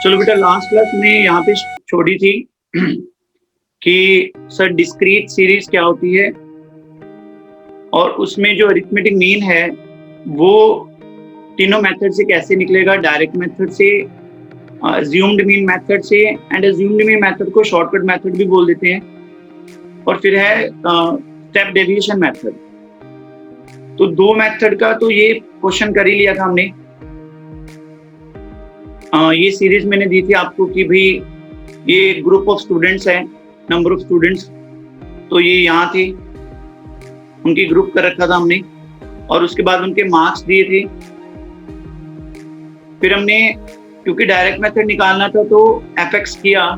चलो बेटा, last class में यहाँ पे छोड़ी थी कि सर डिस्क्रीट सीरीज क्या होती है और उसमें जो अरिथमेटिक मीन है वो तीनों मेथड से कैसे निकलेगा, डायरेक्ट मेथड से, अज्यूम्ड मीन मेथड से, एंड अज्यूम्ड मीन मेथड को शॉर्टकट मेथड भी बोल देते हैं, और फिर है स्टेप डेविएशन मेथड। तो दो मेथड का तो ये क्वेश्चन कर ही लिया था हमने। ये सीरीज मैंने दी थी आपको कि भाई ये ग्रुप ऑफ स्टूडेंट्स है, नंबर ऑफ स्टूडेंट्स, तो ये यहाँ थे, उनकी ग्रुप कर रखा था हमने, और उसके बाद उनके मार्क्स दिए थे। फिर हमने, क्योंकि डायरेक्ट मेथड निकालना था, तो एफएक्स किया,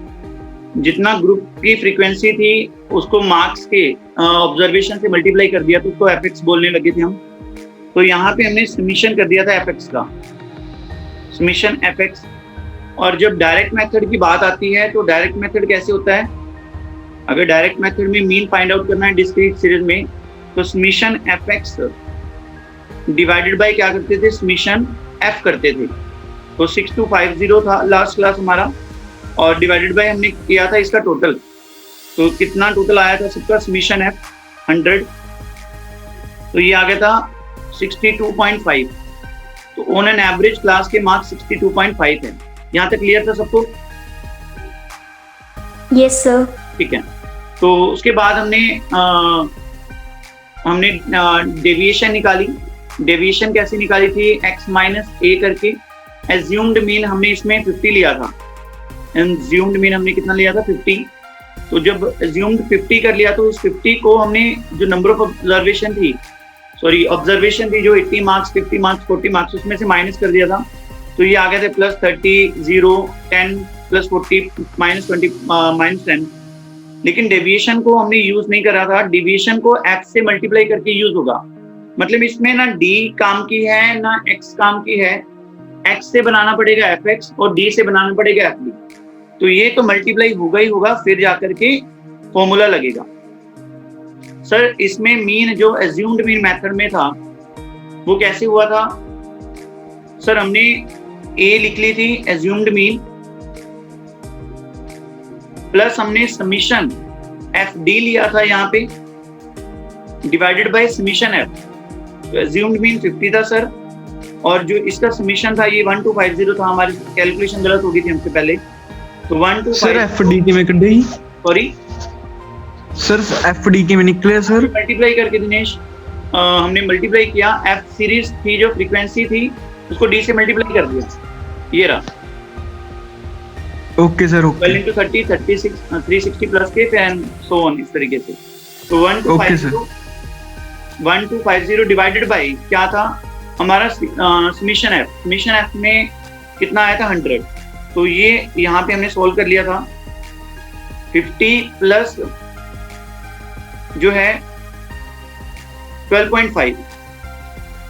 जितना ग्रुप की फ्रीक्वेंसी थी उसको मार्क्स के ऑब्जर्वेशन से मल्टीप्लाई कर दिया, तो उसको एफएक्स बोलने लगे थे हम। तो यहाँ पे हमने समीशन कर दिया था एफएक्स का, समीशन एफएक्स। और जब डायरेक्ट मेथड की बात आती है तो डायरेक्ट मेथड कैसे होता है, अगर डायरेक्ट मेथड में मीन फाइंड आउट करना है डिस्क्रीट सीरीज में, तो समीशन एफएक्स डिवाइडेड बाय क्या करते थे, समीशन एफ करते थे। तो 6250 था लास्ट क्लास हमारा, और डिवाइडेड बाय हमने किया था इसका टोटल। तो कितना टोटल आया था सबका, समीशन एफ 100, तो ये आ गया था 62.5। तो ऑन एन एवरेज क्लास के मार्क्स 62.5 है। यहाँ तक क्लियर था सबको? Yes sir. ठीक है। तो उसके बाद हमने डेविएशन निकाली। डेविएशन कैसे निकाली थी, x माइनस ए करके। एज्यूम्ड मीन हमने इसमें 50 लिया था, एज्यूम्ड मीन हमने कितना लिया था, 50। तो जब एज्यूम्ड 50 कर लिया, तो उस 50 को हमने जो नंबर ऑफ ऑब्जर्वेशन थी जो 80 मार्क्स, 50 मार्क्स, 40 मार्क्स, उसमें से माइनस कर दिया था। तो ये आ गए थे +30, 0, 10, +40, -20, -10। लेकिन डेविएशन को हमने यूज नहीं करा था, डेविएशन को f से मल्टीप्लाई करके यूज होगा। मतलब इसमें ना d काम की है ना x काम की है, x से बनाना पड़ेगा fx और d से बनाना पड़ेगा fd। तो ये तो मल्टीप्लाई होगा ही होगा, फिर जाकर के फॉर्मूला लगेगा। सर इसमें मीन जो एज्यूम्ड मीन मेथड में था वो कैसे हुआ था, सर हमने a लिख ली थी एज्यूम्ड मीन, प्लस हमने समीशन fd लिया था यहाँ पे, डिवाइडेड बाय समीशन f। तो एज्यूम्ड मीन 50 था सर, और जो इसका समीशन था ये 1250 था। हमारी कैलकुलेशन गलत हो गई थी हमसे पहले। तो 1250 सर एफडी के में कढ़ी, सॉरी सर एफडी के में निकले सर, मल्टीप्लाई करके दिनेश, हमने मल्टीप्लाई किया। एफ सीरीज की जो फ्रीक्वेंसी थी उसको डी से मल्टीप्लाई कर दिया, ये रहा। Okay sir, okay. 12 into 30, 36, 360 plus के, एंड सो ऑन, इस तरीके से। तो 1250 डिवाइडेड बाय क्या था हमारा समीशन एफ। समीशन एफ में कितना आया था, 100। तो ये यहाँ पे हमने सोल्व कर लिया था। 50 प्लस जो है 12.5,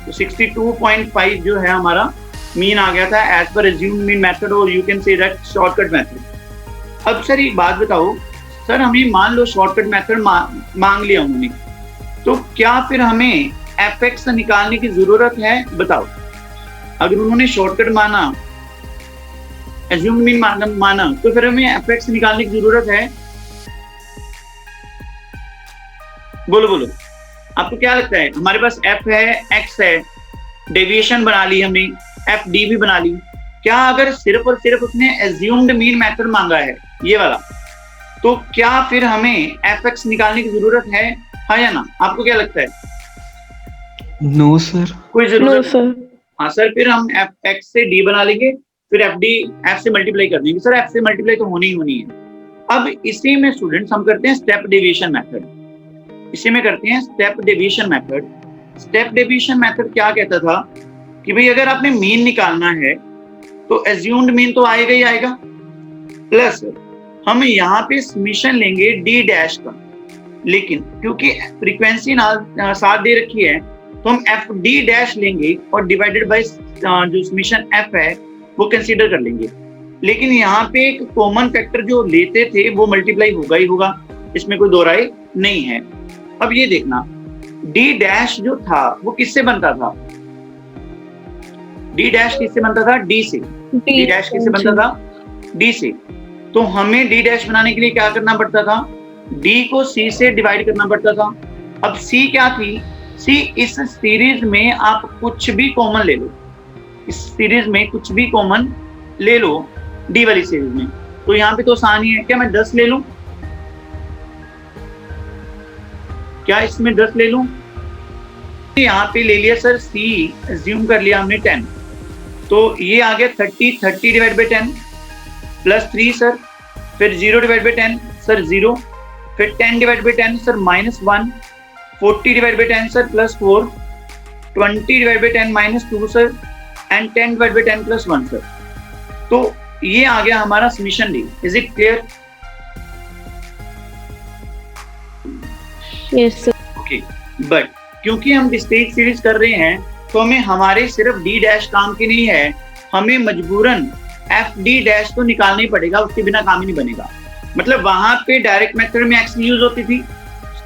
तो 62.5 जो है हमारा मीन आ गया था एज पर एज्यूम्ड मीन मेथड, और you can say that shortcut method. अब सर एक बात बताओ, सर हमें मान लो शॉर्टकट मेथड मांग लिया उन्होंने, तो क्या फिर हमें एफएक्स निकालने की जरूरत है, बताओ। अगर उन्होंने शॉर्टकट माना, एज्यूम्ड मीन माना, तो फिर हमें एफएक्स निकालने की जरूरत है? बोलो बोलो, आपको क्या लगता है? हमारे पास f है, x है, डेविएशन बना ली हमने, fd भी बना ली। क्या अगर सिर्फ और सिर्फ उसने एज्यूम्ड मीन मेथड मांगा है, ये वाला, तो क्या फिर हमें fx निकालने की जरूरत है, हाँ या ना? आपको क्या लगता है? नो सर, कोई जरूरत नहीं। हाँ सर, फिर हम fx से d बना लेंगे, फिर fd f से मल्टीप्लाई कर देंगे। सर f से मल्टीप्लाई तो होनी ही होनी है। अब इसी में स्टूडेंट्स हम करते हैं स्टेप डेविएशन मेथड। इसी में करते हैं step deviation method. Step deviation method क्या कहता था कि भाई अगर आपने मीन निकालना है तो एज्यूम्ड मीन तो आएगा ही आएगा, प्लस हम यहाँ पे समीशन लेंगे डी डैश का। लेकिन क्योंकि फ्रीक्वेंसी ना साथ दे रखी है तो हम एफ डी डैश लेंगे और डिवाइडेड बाय जो समीशन एफ है वो कंसीडर कर लेंगे। लेकिन यहाँ पे एक कॉमन फैक्टर जो लेते थे वो मल्टीप्लाई होगा ही होगा, इसमें कोई दो राय नहीं है। अब ये देखना डी डैश जो था वो किससे बनता था, डी डैश किससे बनता था, डी से। डी डैश किससे बनता था, डी से। तो हमें डी डैश बनाने के लिए क्या करना पड़ता था, डी को सी से डिवाइड करना पड़ता था। अब सी क्या थी, सी इस सीरीज में आप कुछ भी कॉमन ले लो, इस सीरीज में कुछ भी कॉमन ले लो डी वाली सीरीज में। तो यहाँ पे तो आसान ही है, क्या मैं 10 ले लूं, क्या इसमें 10 ले लूं, यहाँ पे ले लिया सर सी, एज्यूम कर लिया हमने 10, तो ये आ गया 30 डिवाइड बाई 10 प्लस 3 सर, फिर 0 डिवाइड बाई 10 सर 0, फिर 10 divide by 10 sir -1, 40 divide by 10 sir plus 4, 20 divide by 10 -2 sir, and 10 divide by 10 plus 1 sir. तो ये आ गया हमारा summation D. Is it clear? Yes sir. Okay, but क्योंकि हम discrete series कर रहे हैं तो हमें हमारे सिर्फ डी डैश काम की नहीं है, हमें मजबूरन एफ डी डैश तो निकालना ही पड़ेगा, उसके बिना काम ही नहीं बनेगा। मतलब वहां पे डायरेक्ट मेथड में एक्स यूज होती थी,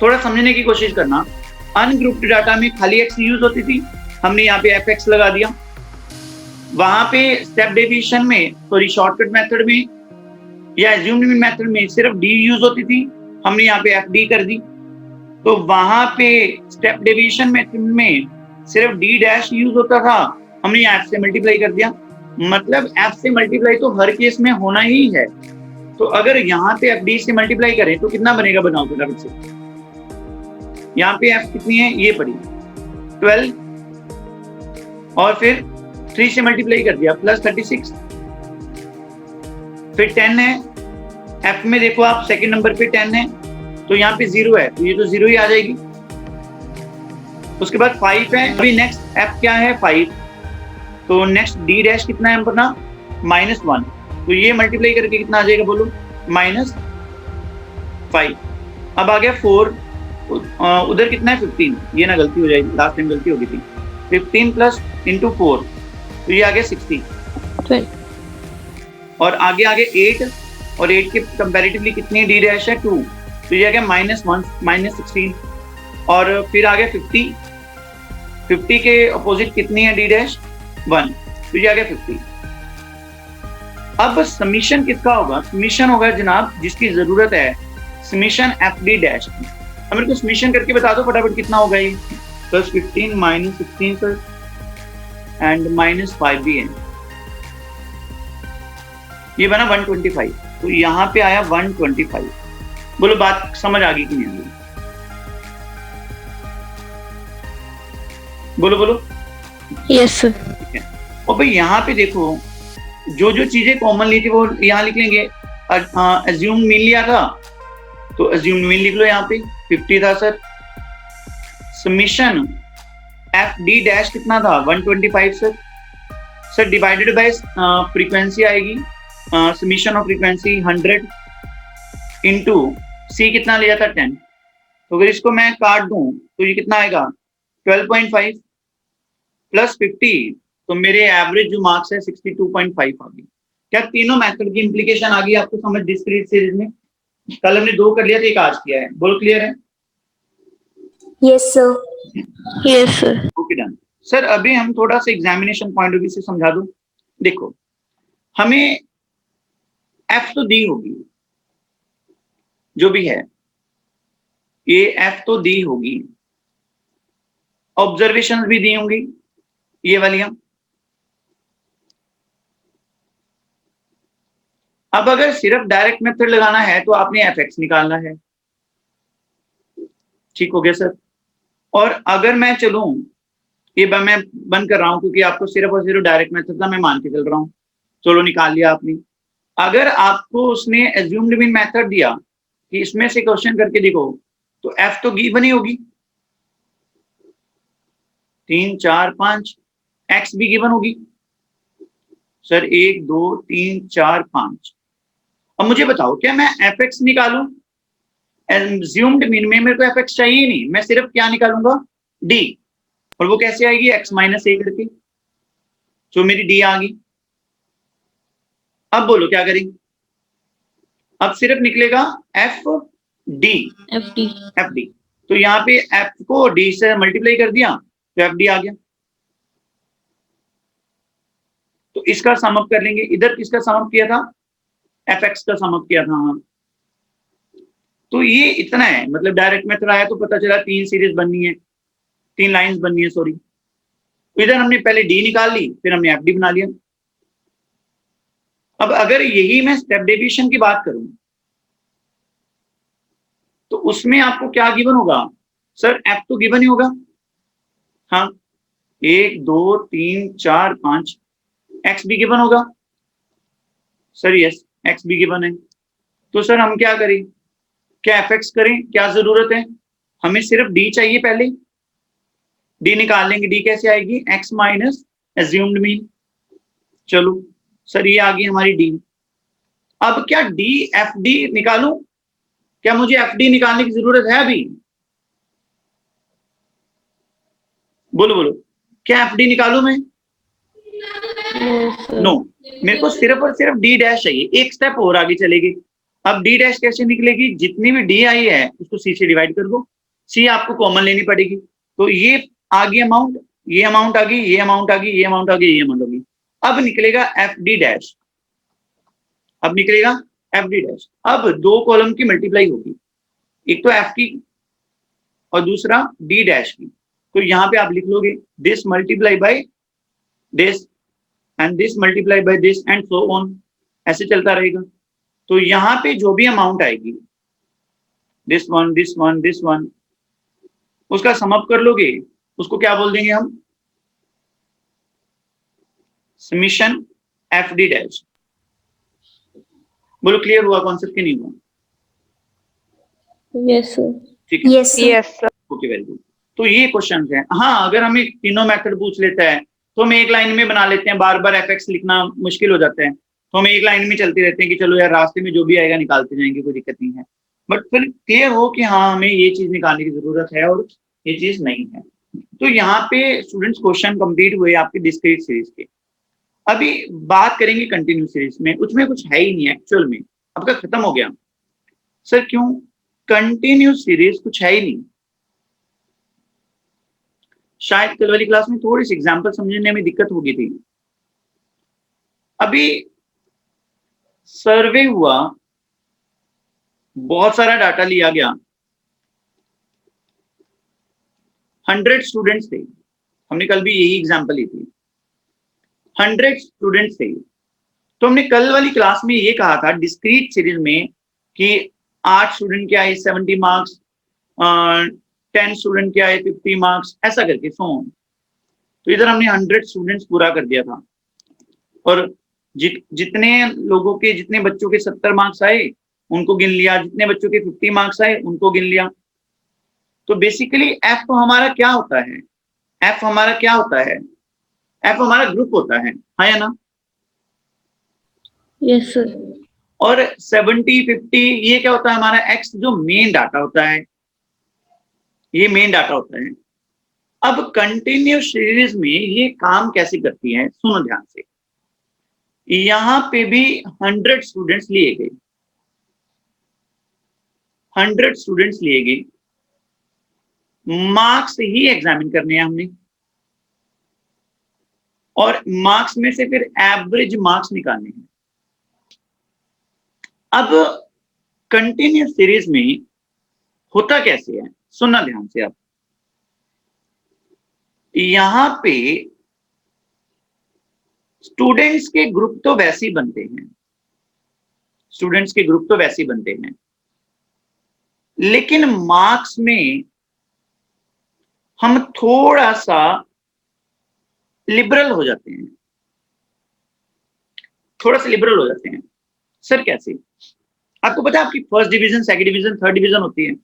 थोड़ा समझने की कोशिश करना, अनग्रुप्ड डाटा में खाली एक्स यूज होती थी, हमने यहाँ पे एफ एक्स लगा दिया। वहां पे स्टेप डेविएशन में, सॉरी शॉर्टकट मेथड में या एज्यूम्ड मीन मेथड में सिर्फ डी यूज होती थी, हमने यहाँ पे एफ डी कर दी। तो वहां पे स्टेप डेविएशन मेथड में सिर्फ डी डैश यूज होता था, हमने यहाँ एफ से मल्टीप्लाई कर दिया। मतलब एफ से मल्टीप्लाई तो हर केस में होना ही है। तो अगर यहाँ पे एफ डी से मल्टीप्लाई करें तो कितना बनेगा, बनाओ फटाफट से। यहाँ पे एफ कितनी है, ये पड़ी 12, और फिर 3 से मल्टीप्लाई कर दिया प्लस 36, फिर 10 है, एफ में देखो आप सेकंड नंबर पे 10 है, तो यहाँ पे 0 है, तो ये तो 0 ही आ जाएगी। उसके बाद 5 है, अभी नेक्स्ट एफ क्या है 5, तो नेक्स्ट डी डैश कितना है अपना -1, तो ये मल्टीप्लाई करके कितना आ जाएगा बोलो, -5। अब आ गया 4, उधर कितना है 15, ये ना गलती हो जाएगी, लास्ट टाइम गलती हो गई थी, 15 प्लस इंटू 4, तो ये आ गया 60, और आगे 8, और 8 के कंपैरेटिवली कितनी डी डैश है 2, तो ये आ गया -1 -16, और फिर आ गया 50 के अपोजिट कितनी है डी डैश 1, तो ये आ गया 50। अब समीशन किसका होगा, समीशन होगा जनाब जिसकी जरूरत है, समीशन एफ डी डैश की। अब मेरे को समीशन करके बता दो फटाफट कितना होगा ये, +15 -16 सर एंड -5 भी है, ये बना 125, तो यहाँ पे आया 125। बोलो बात समझ आ गई कि नहीं? बोलो बोलो। Yes sir. ठीक है, और भाई यहाँ पे देखो जो जो चीजें कॉमन ली थी वो यहाँ लिख लेंगे। एज्यूम मीन लिया था तो एज्यूम मीन लिख लो, यहाँ पे 50 था sir. Summation F D dash कितना था 125 sir. Sir divided by frequency आएगी, समीशन ऑफ फ्रीक्वेंसी 100 इंटू सी कितना लिया था 10, तो अगर इसको मैं काट दूं तो ये कितना आएगा 12.5 प्लस 50, तो मेरे एवरेज जो मार्क्स है 62.5 आ गई। क्या तीनों मेथड की इंप्लीकेशन आ गई आपको समझ डिस्क्रीट सीरीज में? कल हमने 2 कर लिया था, एक आज किया है। बोलो क्लियर है? Yes sir. Yes sir. Okay done. Sir अभी हम थोड़ा सा एग्जामिनेशन पॉइंट ऑफ व्यू से समझा दो। देखो हमें एफ तो दी होगी, जो भी है ये एफ तो दी होगी, ऑब्जर्वेशंस भी दी होंगी ये वालियां। अब अगर सिर्फ डायरेक्ट मेथड लगाना है तो आपने एफ एक्स निकालना है, ठीक हो गया सर। और अगर मैं चलूं, ये मैं बंद कर रहा हूं क्योंकि आपको सिर्फ और सिर्फ डायरेक्ट मेथड का मैं मान के चल रहा हूं, चलो निकाल लिया आपने। अगर आपको उसने एज्यूम्ड मीन मेथड दिया कि इसमें से क्वेश्चन करके देखो, तो एफ तो गिवन ही होगी 3 4 5, एक्स भी गिवन होगी सर 1 2 3 4 5। अब मुझे बताओ क्या मैं एफ एक्स निकालूं, एज्यूम्ड मीन में मेरे को एफ एक्स चाहिए नहीं, मैं सिर्फ क्या निकालूंगा, डी, और वो कैसे आएगी, एक्स माइनस ए करके, जो मेरी डी आ गई। अब बोलो क्या करेंगे, अब सिर्फ निकलेगा F D, F D. F D. तो यहाँ पे एफ को डी से मल्टीप्लाई कर दिया तो एफ डी आ गया। तो इसका सम अप कर लेंगे, इधर किसका सम अप किया था, एफ एक्स का सम अप किया था। हाँ, तो ये इतना है, मतलब डायरेक्ट मेथड आया तो पता चला 3 सीरीज बननी है, 3 लाइंस बननी है, सॉरी। तो इधर हमने पहले डी निकाल ली, फिर हमने एफ डी बना लिया। अब अगर यही मैं स्टेप डेविएशन की बात करूं तो उसमें आपको क्या गिवन होगा, सर एफ तो गिवन ही होगा। हाँ, 1 2 3 4 5, एक्स भी गिवन होगा सर, यस एक्स भी गिवन है। तो सर हम क्या करें, क्या एफ एक्स करें, क्या जरूरत है, हमें सिर्फ डी चाहिए, पहले डी निकाल लेंगे। डी कैसे आएगी, एक्स माइनस एज्यूम्ड मीन। चलो सर ये आ गई हमारी डी। अब क्या डी एफ डी निकालूं, क्या मुझे एफ डी निकालने की जरूरत है अभी, बोलो बोलो, क्या एफ डी निकालूं मैं, नो, मेरे को सिर्फ और सिर्फ डी डैश चाहिए। एक स्टेप और आगे चलेगी। अब डी डैश कैसे निकलेगी, जितनी भी डी आई है उसको सी से डिवाइड कर दो, सी आपको कॉमन लेनी पड़ेगी। तो ये आ गई अमाउंट, ये अमाउंट आ गई, ये अमाउंट आ गई, ये अमाउंट आ गई, ये अमाउंट आ गई। अब निकलेगा एफ डी डैश, अब निकलेगा एफ डी डैश। अब 2 कॉलम की मल्टीप्लाई होगी, एक तो एफ की और दूसरा डी डैश की। तो यहाँ पे आप लिख लोगे this multiply by this and this multiply by this and so on, ऐसे चलता रहेगा। तो यहाँ पे जो भी अमाउंट आएगी, this one this one this one, उसका सम अप कर लोगे, उसको क्या बोल देंगे हम, समीशन एफ डी डैश। बोलो क्लियर हुआ कॉन्सेप्ट की नहीं हुआ, यस सर। ठीक है, Yes, sir. Yes sir. Okay very good. तो ये क्वेश्चन है। हाँ, अगर हमें तीनों मेथड पूछ लेता है तो हम एक लाइन में बना लेते हैं, बार बार एफ एक्स लिखना मुश्किल हो जाता है, तो हम एक लाइन में चलते रहते हैं कि चलो यार रास्ते में जो भी आएगा निकालते जाएंगे, कोई दिक्कत नहीं है। बट फिर क्लियर हो कि हाँ हमें ये चीज निकालने की जरूरत है और ये चीज नहीं है। तो यहाँ पे स्टूडेंट्स क्वेश्चन कंप्लीट हुए आपकी डिस्क्रीट सीरीज के। अभी बात करेंगे कंटिन्यू सीरीज में, उसमें कुछ है ही नहीं एक्चुअल में, आपका खत्म हो गया। सर क्यों, कंटिन्यू सीरीज कुछ है ही नहीं। शायद कल वाली क्लास में थोड़ी सी एग्जांपल समझने में दिक्कत होगी थी। अभी सर्वे हुआ, बहुत सारा डाटा लिया गया, 100 स्टूडेंट्स थे, हमने कल भी यही एग्जांपल ली थी, 100 स्टूडेंट्स थे। तो हमने कल वाली क्लास में ये कहा था डिस्क्रीट सीरीज में कि 8 स्टूडेंट के आए 70 मार्क्स, 10 स्टूडेंट के आए 50 मार्क्स, ऐसा करके सो। तो इधर हमने 100 स्टूडेंट्स पूरा कर दिया था, और जितने लोगों के, जितने बच्चों के 70 मार्क्स आए उनको गिन लिया, जितने बच्चों के 50 मार्क्स आए उनको गिन लिया। तो बेसिकली एफ हमारा क्या होता है, एफ हमारा क्या होता है, एफ हमारा ग्रुप होता है, हाँ या ना। Yes sir. और 70 50 ये क्या होता है, हमारा एक्स जो मेन डाटा होता है, ये मेन डाटा होता है। अब कंटिन्यू सीरीज में ये काम कैसे करती है, सुनो ध्यान से। यहां पे भी 100 स्टूडेंट्स लिए गए, 100 स्टूडेंट्स लिए गए, मार्क्स ही एग्जामिन करने हैं हमने, और मार्क्स में से फिर एवरेज मार्क्स निकालने हैं। अब कंटिन्यू सीरीज में होता कैसे है, सुनना ध्यान से आप। यहां पे स्टूडेंट्स के ग्रुप तो वैसे ही बनते हैं, स्टूडेंट्स के ग्रुप तो वैसे ही बनते हैं, लेकिन मार्क्स में हम थोड़ा सा लिबरल हो जाते हैं, थोड़ा सा लिबरल हो जाते हैं। सर कैसे, आपको पता है आपकी first division, second division, third division होती है।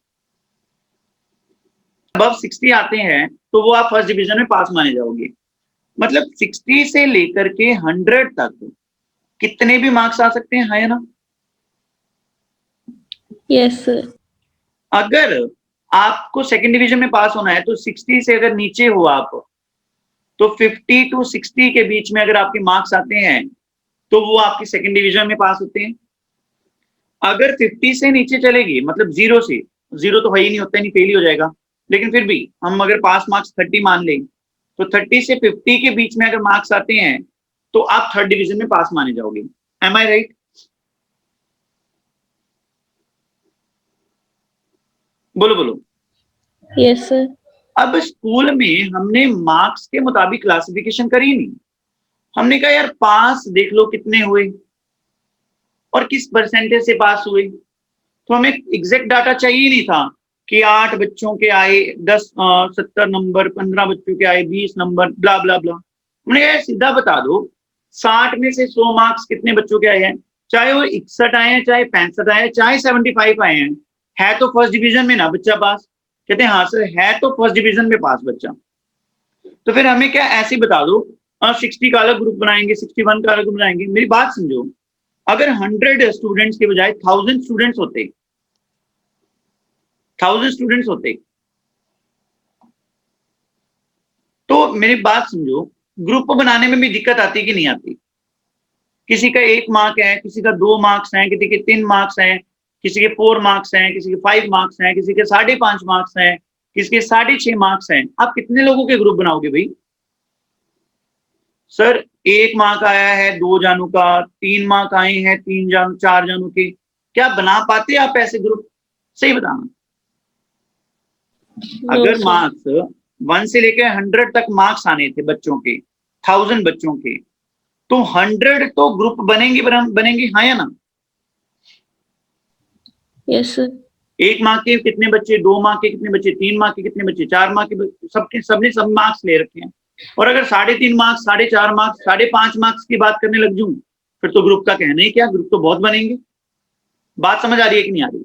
अब 60 आते हैं तो वो आप फर्स्ट डिवीजन में पास माने जाओगे। मतलब 60 से लेकर के 100 तक कितने भी मार्क्स आ सकते हैं, है ना। Yes sir. अगर आपको सेकंड डिवीजन में पास होना है तो 60 से अगर नीचे हो आप, तो 50 टू 60 के बीच में अगर आपके मार्क्स आते हैं तो वो आपकी सेकंड डिवीजन में पास होते हैं। अगर 50 से नीचे चलेगी, मतलब जीरो से, जीरो तो है ही नहीं, होता नहीं, फेल ही हो जाएगा, लेकिन फिर भी हम अगर पास मार्क्स 30 मान लें, तो 30 से 50 के बीच में अगर मार्क्स आते हैं तो आप थर्ड डिवीजन में पास माने जाओगे। एम आई राइट? बोलो बोलो। Yes sir. अब स्कूल में हमने मार्क्स के मुताबिक क्लासिफिकेशन करी नहीं, हमने कहा यार पास देख लो कितने हुए और किस परसेंटेज से पास हुए, तो हमें एग्जैक्ट डाटा चाहिए नहीं था कि 8 बच्चों के आए 70 नंबर, 15 बच्चों के आए 20 नंबर, ब्ला ब्ला ब्ला। हमने कहा सीधा बता दो 60 में से 100 मार्क्स कितने बच्चों के आए हैं, चाहे वो 61 आए हैं, चाहे 65 आए हैं, चाहे 75 आए हैं, है तो फर्स्ट डिवीजन में ना बच्चा पास। कहते हैं हाँ सर है तो फर्स्ट डिवीजन में पास बच्चा। तो फिर हमें क्या ऐसे ही बता दो 60 का अलग ग्रुप बनाएंगे, 61 का अलग ग्रुप बनाएंगे। मेरी बात समझो, अगर 100 स्टूडेंट्स के बजाय 1000 स्टूडेंट्स होते, 1000 स्टूडेंट्स होते, तो मेरी बात समझो, ग्रुप बनाने में भी दिक्कत आती कि नहीं आती? किसी का 1 मार्क है, किसी का 2 मार्क्स हैं, किसी के 3 मार्क्स हैं, किसी के 4 मार्क्स हैं, किसी के 5 मार्क्स हैं, किसी के 5.5 मार्क्स हैं, किसी के 6.5 मार्क्स हैं। आप कितने लोगों के ग्रुप बनाओगे भाई? सर 1 मार्क आया है 2 जानों का, 3 मार्क आए हैं 3 जानों 4 जानों के, क्या बना पाते आप ऐसे ग्रुप? सही बताना। अगर मार्क्स 1 से लेकर 100 तक मार्क्स आने थे बच्चों के, 1000 बच्चों के, तो 100 तो ग्रुप बनेंगे, बनेंगे हाँ या ना? Yes sir. 1 मार्क के कितने बच्चे, 2 मार्क के कितने बच्चे, 3 मार्क के कितने बच्चे, 4 मार्क के, सबके सबने सब मार्क्स ले रखे हैं। और अगर 3.5 मार्क्स, 4.5 मार्क्स, 5.5 मार्क्स की बात करने लग जाऊं, फिर तो ग्रुप का कहना ही क्या, ग्रुप तो बहुत बनेंगे। बात समझ आ रही है कि नहीं आ रही?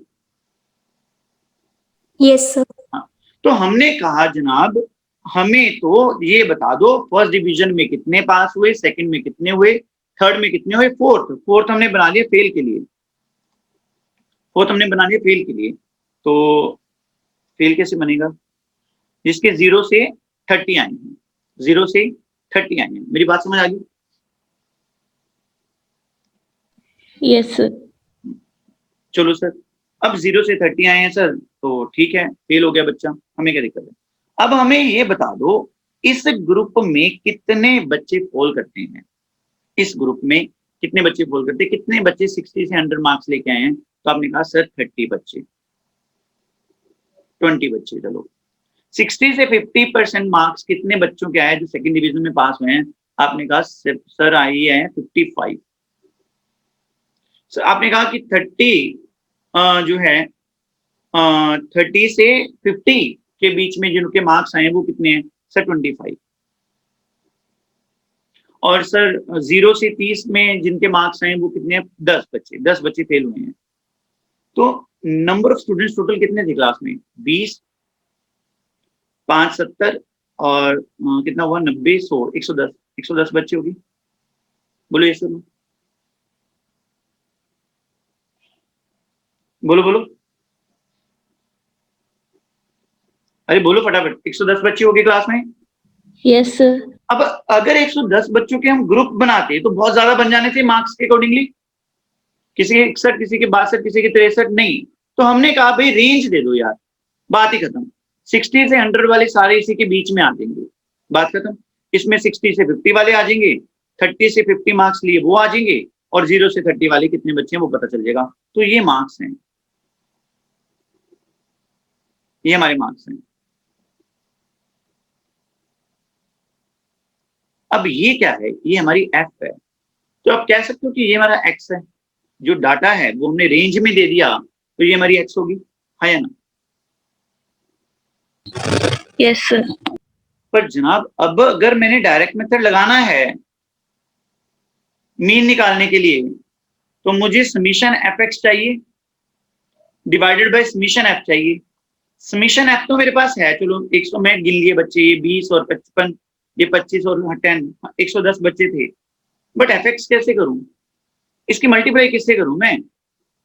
Yes sir. हाँ, तो हमने कहा जनाब हमें तो ये बता दो फर्स्ट डिवीजन में कितने पास हुए, सेकंड में कितने हुए, थर्ड में कितने हुए, फोर्थ हमने बना लिया फेल के लिए, फोर्थ हमने बना लिया फेल के लिए। तो फेल कैसे बनेगा? जिसके 0 से 30 आए हैं, 0 से 30 आए हैं। मेरी बात समझ आ गई? Yes sir. चलो सर, अब 0 से 30 आए हैं सर, तो ठीक है फेल हो गया बच्चा, हमें क्या दिक्कत है? अब हमें ये बता दो इस ग्रुप में कितने बच्चे फॉल करते हैं, इस ग्रुप में कितने बच्चे फॉल करते हैं, कितने बच्चे 60 से 100 मार्क्स लेके आए हैं? तो आपने कहा सर 30 बच्चे, 20 बच्चे। चलो 60 से 50% मार्क्स कितने बच्चों के आए जो सेकंड डिवीजन में पास हुए हैं? आपने कहा सर आई है 55। सर आपने कहा कि 30 जो है 30 से 50 के बीच में जिनके मार्क्स आए वो कितने हैं? सर 25। और सर 0 से 30 में जिनके मार्क्स आए वो कितने हैं? 10 बच्चे, 10 बच्चे फेल हुए हैं। तो नंबर ऑफ स्टूडेंट्स टोटल कितने थे क्लास में? 20, 5 70 और कितना हुआ? 90, 100, 110, 110 बच्चे होगी। बोलो ये सर, बोलो बोलो, अरे बोलो फटाफट। 110 बच्चे होंगे क्लास में। Yes sir. अब अगर 110 बच्चों के हम ग्रुप बनाते तो बहुत ज्यादा बन जाने थे मार्क्स के अकॉर्डिंगली, किसी के 61, किसी के 62, किसी के 63, नहीं। तो हमने कहा भाई रेंज दे दो यार, बात ही खत्म। 60 से 100 वाले सारे इसी के बीच में आ जाएंगे, बात खत्म। इसमें 60 से 50 वाले आ जाएंगे, 30 से 50 मार्क्स लिए वो आ जाएंगे, और 0 से 30 वाले कितने बच्चे हैं वो पता चल जाएगा। तो ये मार्क्स हैं, ये हमारे मार्क्स हैं। अब ये क्या है? ये हमारी एफ है। तो आप कह सकते हो कि ये हमारा एक्स है, जो डाटा है वो हमने रेंज में दे दिया, तो ये हमारी एक्स होगी, है या ना? Yes sir. पर जनाब अब अगर मैंने डायरेक्ट मेथड लगाना है मीन निकालने के लिए, तो मुझे समीशन एफ एक्स चाहिए डिवाइडेड बाय समीशन एफ चाहिए। समीशन एफ तो मेरे पास है, चलो 100 में गिन लिए बच्चे, ये 20 और 55, ये 25 और 10, 110 बच्चे थे। बट एफ एक्स कैसे करूं? इसकी मल्टीप्लाई किससे करूं मैं?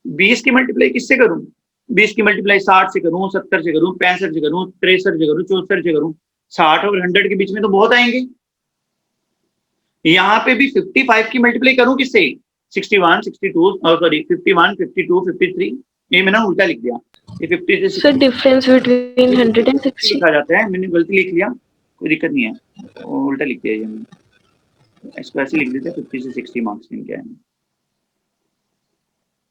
20 की मल्टीप्लाई किससे करूं? 20 की मल्टीप्लाई 60 से करूं, 70 से करूं, 65 से करूं, 63 से करूं, 64 से करूं, 60 और 100 के बीच में तो बहुत आएंगे। यहाँ पे भी 55 की मल्टीप्लाई करूं किससे? 61, 62 सॉरी 51, 52, 53, ये मैंने उल्टा लिख दिया। ये 50 से सर डिफरेंस बिटवीन 100 and 60 लिखा जाता है, मैंने गलती लिख लिया, कोई दिक्कत नहीं है, उल्टा लिख दिया ये मैंने, इसको ऐसे लिख देते 50 से 60 मार्क्स इनके आए।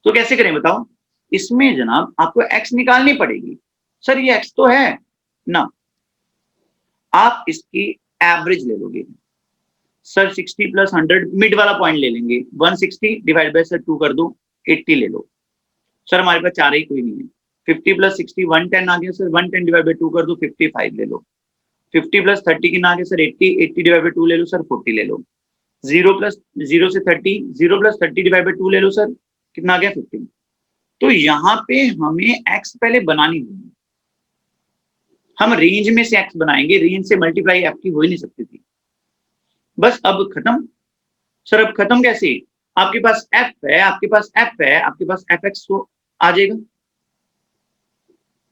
तो कैसे करें बताओ? इसमें जनाब आपको x निकालनी पड़ेगी। सर ये x तो है ना, आप इसकी एवरेज ले लोगे। सर 60 प्लस 100 मिड वाला पॉइंट ले लेंगे, 160 डिवाइड बाय सर 2 कर दो, 80 ले लो। सर हमारे पास चार ही कोई नहीं है, 50 प्लस 60 110 आ गया सर, 110 डिवाइड बाय 2 कर दो, 55 ले लो। 50 प्लस 30 कितना आ गया सर? 80, 80 डिवाइड बाय 2 ले लो सर, 40 ले लो। 0 प्लस 0 से 30, 0 प्लस 30 डिवाइड बाय 2 ले लो सर, कितना आ गया? 15। तो यहाँ पे हमें x पहले बनानी होगी, हम रेंज में से x बनाएंगे, रेंज से मल्टीप्लाई f की हो ही नहीं सकती थी। बस अब खत्म। सर अब खत्म कैसे? आपके पास f है, आपके पास f है, आपके पास fx तो आ जाएगा।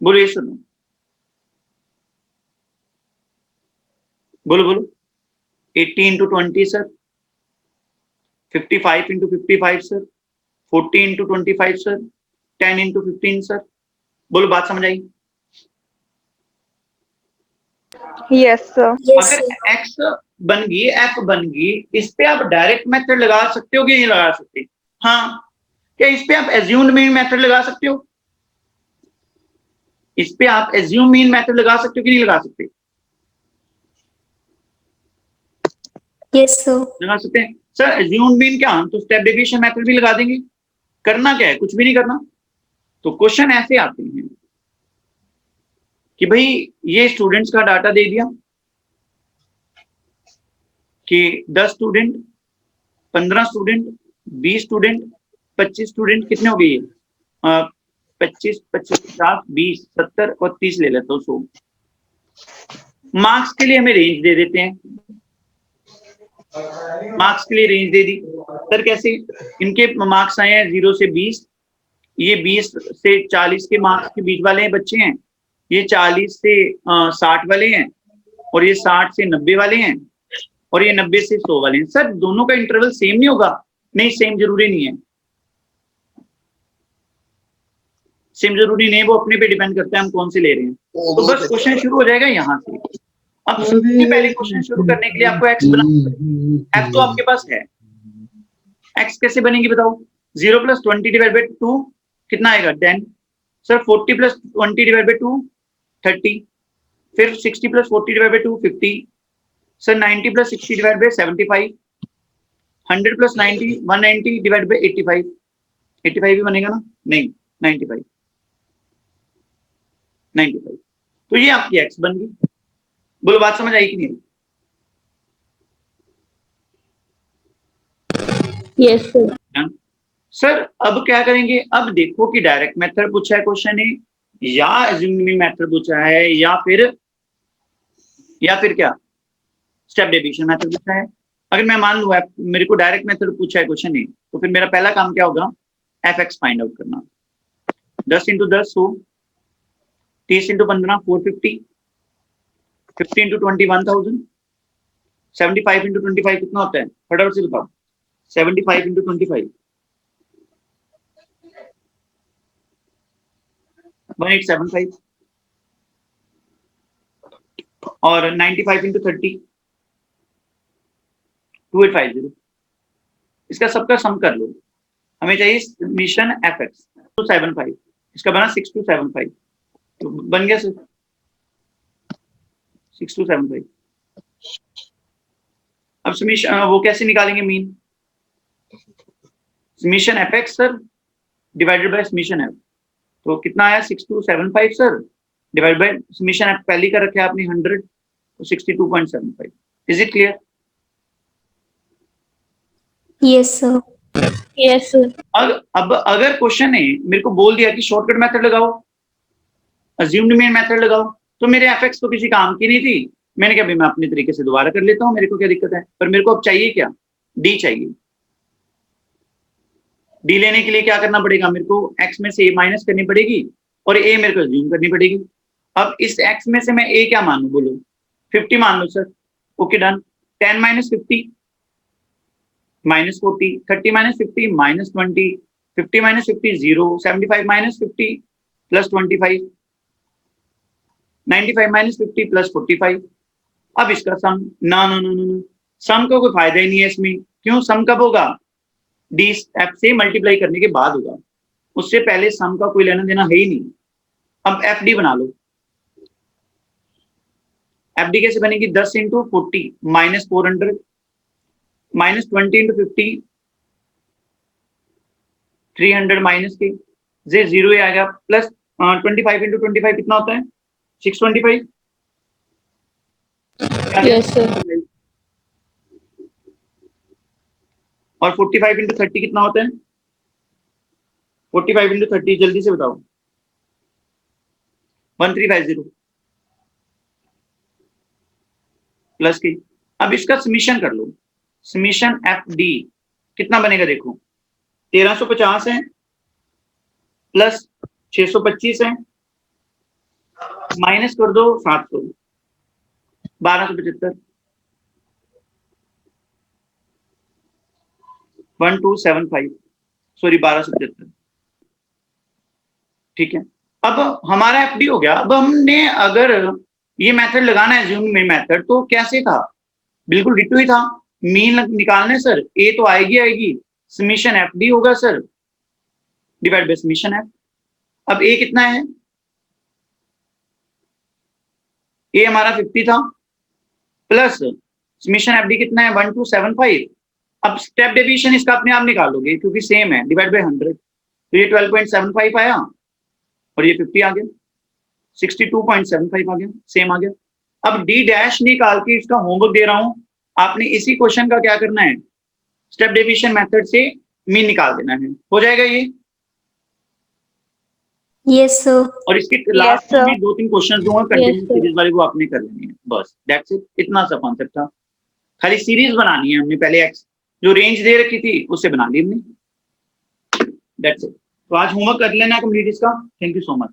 बोलो ये सुनो, बोलो बोलो। 80 into 20 sir, 55 into 55 sir, 40 into 25 sir, 10 into 15 sir. बोलो बात समझ आई? Yes sir. Yes, अगर sir. x बन गई, f बन गई, इस पे आप डायरेक्ट मेथड लगा सकते हो कि नहीं लगा सकते? हाँ, क्या इस पे आप एज्यूम्ड मीन मेथड लगा सकते हो? इस पे आप एज्यूम मीन मेथड लगा सकते हो कि नहीं लगा सकते? Yes, sir. लगा सकते हैं। सर एज्यूम्ड मीन क्या, हम तो स्टेप डेविएशन मेथड भी लगा देंगे। करना क्या है? कुछ भी नहीं करना। तो क्वेश्चन ऐसे आते हैं कि भाई ये स्टूडेंट्स का डाटा दे दिया कि 10 स्टूडेंट, 15 स्टूडेंट, 20 स्टूडेंट, 25 स्टूडेंट, कितने हो गए? 25, 25, 50, 20, 70 और 30 ले लेता हूँ 100। मार्क्स के लिए हमें रेंज दे देते हैं, मार्क्स के लिए रेंज दे दी। सर कैसे? इनके मार्क्स आए हैं 0 से 20, ये 20 से 40 के मार्क्स के बीच वाले हैं बच्चे हैं, ये 40 से 60 वाले हैं, और ये 60 से 90 वाले हैं, और ये 90 से 100 वाले हैं। सर दोनों का इंटरवल सेम नहीं होगा? नहीं, सेम जरूरी नहीं है, सेम जरूरी नहीं, वो अपने पे डिपेंड करता है हम कौन से ले रहे हैं। तो बस क्वेश्चन शुरू हो जाएगा यहाँ से। अब सबसे पहले क्वेश्चन शुरू करने के लिए आपको x बनाना पड़ेगा। f तो आपके पास है, x कैसे बनेगी बताओ? 0 प्लस 20 डिवाइड बाई 2 कितना आएगा? 10। सर 40 प्लस 20 डिवाइड बाई 2 30, फिर 60 plus 40 divide by 2 50, sir 90 plus 60 divide by 75, 100 plus 90 190 divide by 85, 85 भी बनेगा ना? नहीं, 95, 95। तो ये आपकी x बन गई। बोलो बात समझ आई कि नहीं? Yes sir. सर अब क्या करेंगे? अब देखो कि डायरेक्ट मेथड पूछा है क्वेश्चन है, या एज्यूम्ड मेथड पूछा है, या फिर क्या स्टेप डेविएशन मेथड पूछा है। अगर मैं मान लूँ मेरे को डायरेक्ट मेथड पूछा है क्वेश्चन है, तो फिर मेरा पहला काम क्या होगा? fx फाइंड आउट करना। 10 इंटू 10 100, 30 इंटू 15 450, 50 इंटू 20 1000, 75 इंटू 25 कितना होता है? फटाफट से बताओ। 75 इंटू 25 1875, और 95 इंटू 30 2850। इसका सबका सम कर लो, हमें चाहिए समीशन fx 275, इसका बना 6275, तो बन गया सर 6275। अब समीशन वो कैसे निकालेंगे? Mean summation fx sir divided by summation f, तो कितना आया? 6275 sir divide by summation f पहले का रखे आपने 100, तो 62.75। Is it clear? Yes, sir. Yes sir. अब अगर क्वेश्चन है मेरे को बोल दिया कि शॉर्टकट मेथड लगाओ, अज्यूम्ड मीन मेथड लगाओ, तो मेरे fx तो किसी काम की नहीं थी, मैंने कहा मैं अपने तरीके से दोबारा कर लेता हूँ, मेरे को क्या दिक्कत है। पर मेरे को अब चाहिए क्या? d चाहिए। d लेने के लिए क्या करना पड़ेगा? मेरे को x में से a माइनस करनी पड़ेगी, और ए मेरे को एज्यूम करनी पड़ेगी। अब इस x में से मैं a क्या मानूं, बोलो 50 मान लो sir. Okay done. 10 minus 50 minus 40, 30 minus 50 minus 20, 50 minus 50 0, 75 minus 50 plus 25, 95 minus 50 plus 45। अब इसका सम ना ना ना ना सम का कोई फायदा ही नहीं है इसमें। क्यों? सम कब होगा? डी एफ से मल्टीप्लाई करने के बाद होगा, उससे पहले सम का कोई लेना देना है ही नहीं। अब एफ डी बना लो। एफ डी कैसे बनेगी? 10 into 40 minus 400 minus 20 into 50 300 minus के जे 0 आ गया प्लस 25 इंटू 25 कितना होता है? 625। Yes, sir. और 45 इंटू 30 कितना होता है? 45 इंटू 30 जल्दी से बताओ। 1350 प्लस की। अब इसका समीशन कर लो। समीशन एफ डी कितना बनेगा? देखो 1350 है प्लस 625 है माइनस कर दो 700, 1275, 1275 सॉरी 1275। ठीक है, अब हमारा एफडी हो गया। अब हमने अगर ये मेथड लगाना है एज्यूम में मेथड, तो कैसे था? बिल्कुल डिटो ही था। मीन निकालना है सर, ए तो आएगी समीशन एफडी होगा sir divide by summation F. अब ए कितना है? ए हमारा 50 था प्लस समीशन एफडी कितना है? 1275। अब स्टेप डेविएशन इसका अपने आप निकालोगे क्योंकि सेम है, डिवाइड बाय 100, तो ये 12.75 आया और ये 50 आ गया, 62.75 आ गया, सेम आ गया। अब डी डैश निकाल के इसका होमवर्क दे रहा हूं, आपने इसी क्वेश्चन का क्या करना है? स्टेप डेविएशन मेथड से मीन निकाल देना है। हो जाएगा ये? Yes, sir. और इसके Yes, लास्ट sir. में 2-3 क्वेश्चन जो है Yes, कंटिन्यू sir. सीरीज वाले वो आपने कर लेनी है, बस दैट्स इट। इतना सा कॉन्सेप्ट था, खाली सीरीज बनानी है हमने। पहले एक्स जो रेंज दे रखी थी उससे बना ली हमने, दैट्स इट। तो आज होमवर्क कर लेना कंप्लीट इसका। Thank you so much.